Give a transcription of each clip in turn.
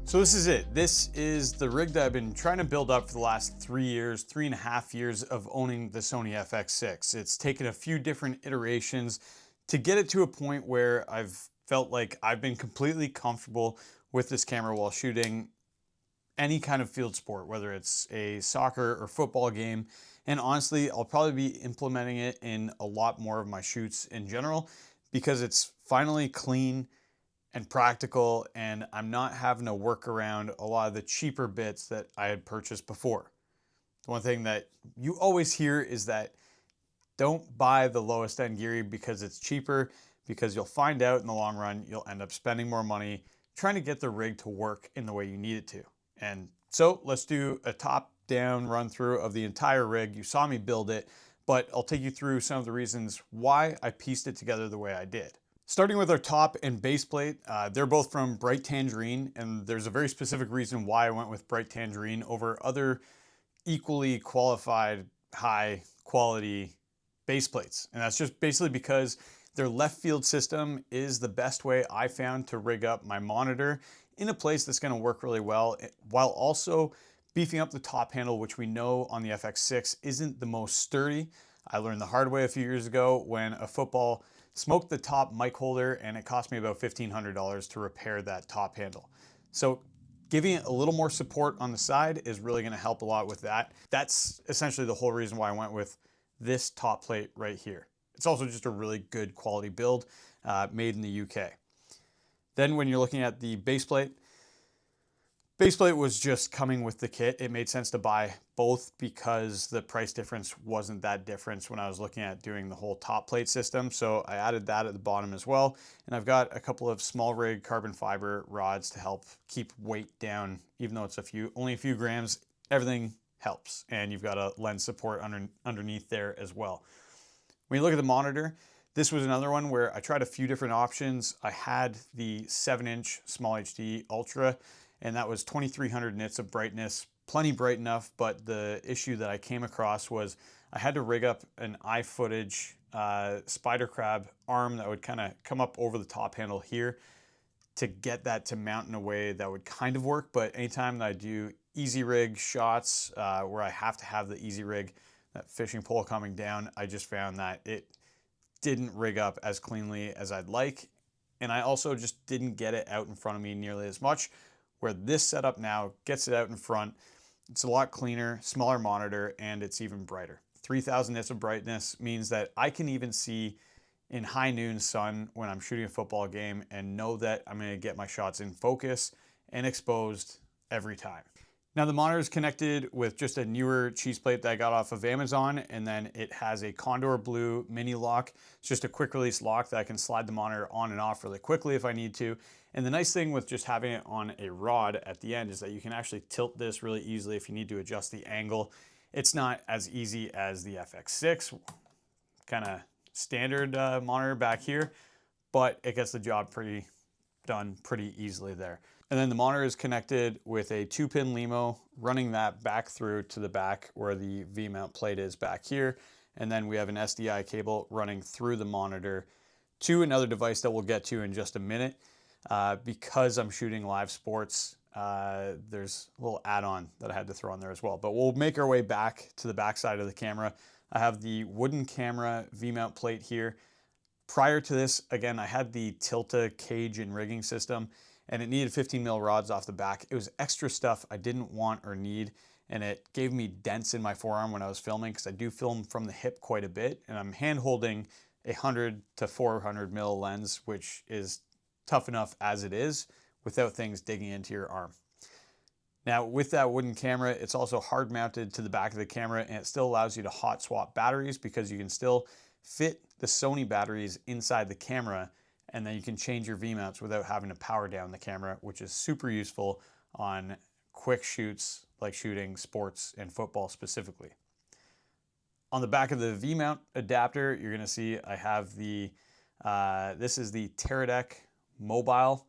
So this is it. This is the rig that I've been trying to build up for the last 3 years, 3.5 years of owning the Sony FX6. It's taken a few different iterations to get it to a point where I've felt like I've been completely comfortable with this camera while shooting any kind of field sport, whether it's a soccer or football game. And honestly, I'll probably be implementing it in a lot more of my shoots in general because it's finally clean and practical, and I'm not having to work around a lot of the cheaper bits that I had purchased before. The one thing that you always hear is that don't buy the lowest end gear because it's cheaper, because you'll find out in the long run you'll end up spending more money trying to get the rig to work in the way you need it to. And so let's do a top-down run through of the entire rig. You saw me build it, but I'll take you through some of the reasons why I pieced it together the way I did. Starting with our top and base plate, they're both from Bright Tangerine, and there's a very specific reason why I went with Bright Tangerine over other equally qualified, high quality base plates. And that's just basically because their left field system is the best way I found to rig up my monitor in a place that's going to work really well, while also beefing up the top handle, which we know on the FX6 isn't the most sturdy. I learned the hard way a few years ago when a football smoked the top mic holder, and it cost me about $1,500 to repair that top handle. So giving it a little more support on the side is really going to help a lot with that. That's essentially the whole reason why I went with this top plate right here. It's also just a really good quality build made in the UK. Then when you're looking at the base plate was just coming with the kit. It made sense to buy both because the price difference wasn't that different when I was looking at doing the whole top plate system. So I added that at the bottom as well. And I've got a couple of small rig carbon fiber rods to help keep weight down. Even though it's only a few grams, everything helps. And you've got a lens support underneath there as well. When you look at the monitor, this was another one where I tried a few different options. I had the 7-inch Small HD Ultra, and that was 2300 nits of brightness, plenty bright enough, but the issue that I came across was I had to rig up an iFootage spider crab arm that would kind of come up over the top handle here to get that to mount in a way that would kind of work. But anytime that I do easy rig shots where I have to have the easy rig, that fishing pole coming down, I just found that it didn't rig up as cleanly as I'd like. And I also just didn't get it out in front of me nearly as much, where this setup now gets it out in front. It's a lot cleaner, smaller monitor, and it's even brighter. 3000 nits of brightness means that I can even see in high noon sun when I'm shooting a football game and know that I'm gonna get my shots in focus and exposed every time. Now the monitor is connected with just a newer cheese plate that I got off of Amazon, and then it has a Condor Blue mini lock. It's just a quick release lock that I can slide the monitor on and off really quickly if I need to. And the nice thing with just having it on a rod at the end is that you can actually tilt this really easily if you need to adjust the angle. It's not as easy as the FX6, kind of standard monitor back here, but it gets the job done pretty easily there. And then the monitor is connected with a 2-pin LEMO, running that back through to the back where the V-mount plate is back here. And then we have an SDI cable running through the monitor to another device that we'll get to in just a minute. Because I'm shooting live sports, there's a little add-on that I had to throw on there as well. But we'll make our way back to the back side of the camera. I have the wooden camera V-mount plate here. Prior to this, again, I had the Tilta cage and rigging system, and it needed 15 mil rods off the back. It was extra stuff I didn't want or need, and it gave me dents in my forearm when I was filming, because I do film from the hip quite a bit, and I'm hand holding a 100 to 400 mil lens, which is tough enough as it is without things digging into your arm. Now, with that wooden camera, it's also hard mounted to the back of the camera, and it still allows you to hot swap batteries, because you can still fit the Sony batteries inside the camera, and then you can change your V-mounts without having to power down the camera, which is super useful on quick shoots like shooting sports and football specifically. On the back of the V-mount adapter, you're gonna see I have the, this is the Teradek Mobile.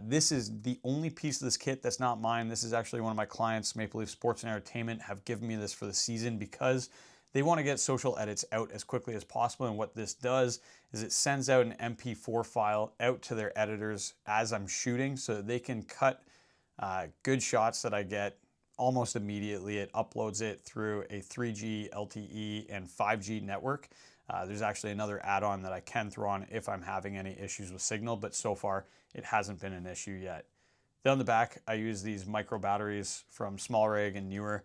This is the only piece of this kit that's not mine. This is actually one of my clients, Maple Leaf Sports and Entertainment, have given me this for the season because they want to get social edits out as quickly as possible. And what this does is it sends out an MP4 file out to their editors as I'm shooting, so that they can cut good shots that I get almost immediately. It uploads it through a 3G, LTE, and 5G network. There's actually another add-on that I can throw on if I'm having any issues with signal, but so far it hasn't been an issue yet. Then on the back, I use these micro batteries from SmallRig and Newer.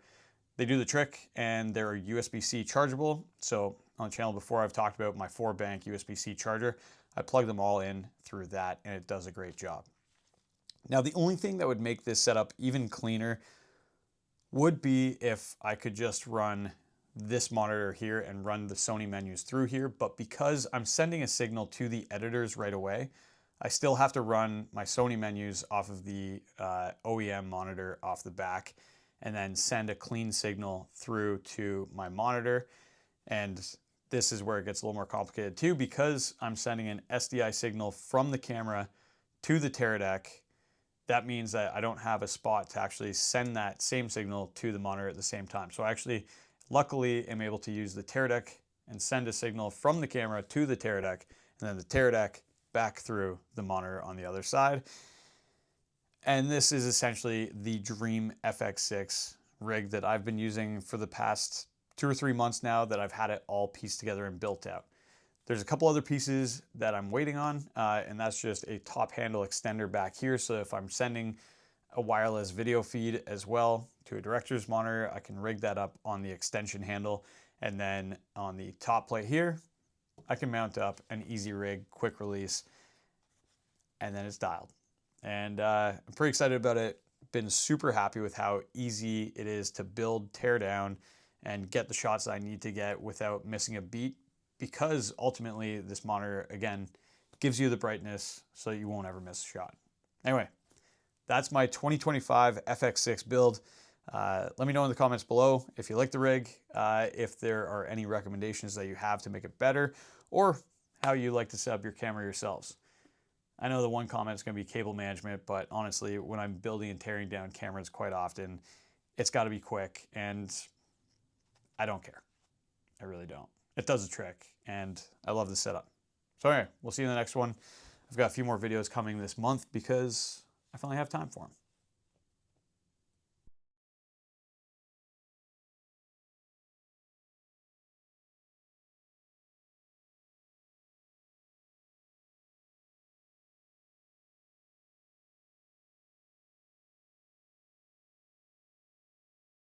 They do the trick, and they're USB-C chargeable. So on the channel before, I've talked about my 4-bank USB-C charger. I plug them all in through that, and it does a great job. Now, the only thing that would make this setup even cleaner would be if I could just run this monitor here and run the Sony menus through here. But because I'm sending a signal to the editors right away, I still have to run my Sony menus off of the OEM monitor off the back, and then send a clean signal through to my monitor. And this is where it gets a little more complicated too, because I'm sending an SDI signal from the camera to the Teradek. That means that I don't have a spot to actually send that same signal to the monitor at the same time. So I actually, luckily, am able to use the Teradek and send a signal from the camera to the Teradek, and then the Teradek back through the monitor on the other side. And this is essentially the dream FX6 rig that I've been using for the past 2 or 3 months now, that I've had it all pieced together and built out. There's a couple other pieces that I'm waiting on, and that's just a top handle extender back here. So if I'm sending a wireless video feed as well to a director's monitor, I can rig that up on the extension handle. And then on the top plate here, I can mount up an easy rig, quick release, and then it's dialed. And I'm pretty excited about it. Been super happy with how easy it is to build, tear down, and get the shots that I need to get without missing a beat, because ultimately this monitor, again, gives you the brightness so that you won't ever miss a shot. Anyway, that's my 2025 FX6 build. Let me know in the comments below if you like the rig, if there are any recommendations that you have to make it better, or how you like to set up your camera yourselves. I know the one comment is going to be cable management, but honestly, when I'm building and tearing down cameras quite often, it's got to be quick, and I don't care. I really don't. It does the trick, and I love the setup. So anyway, we'll see you in the next one. I've got a few more videos coming this month because I finally have time for them.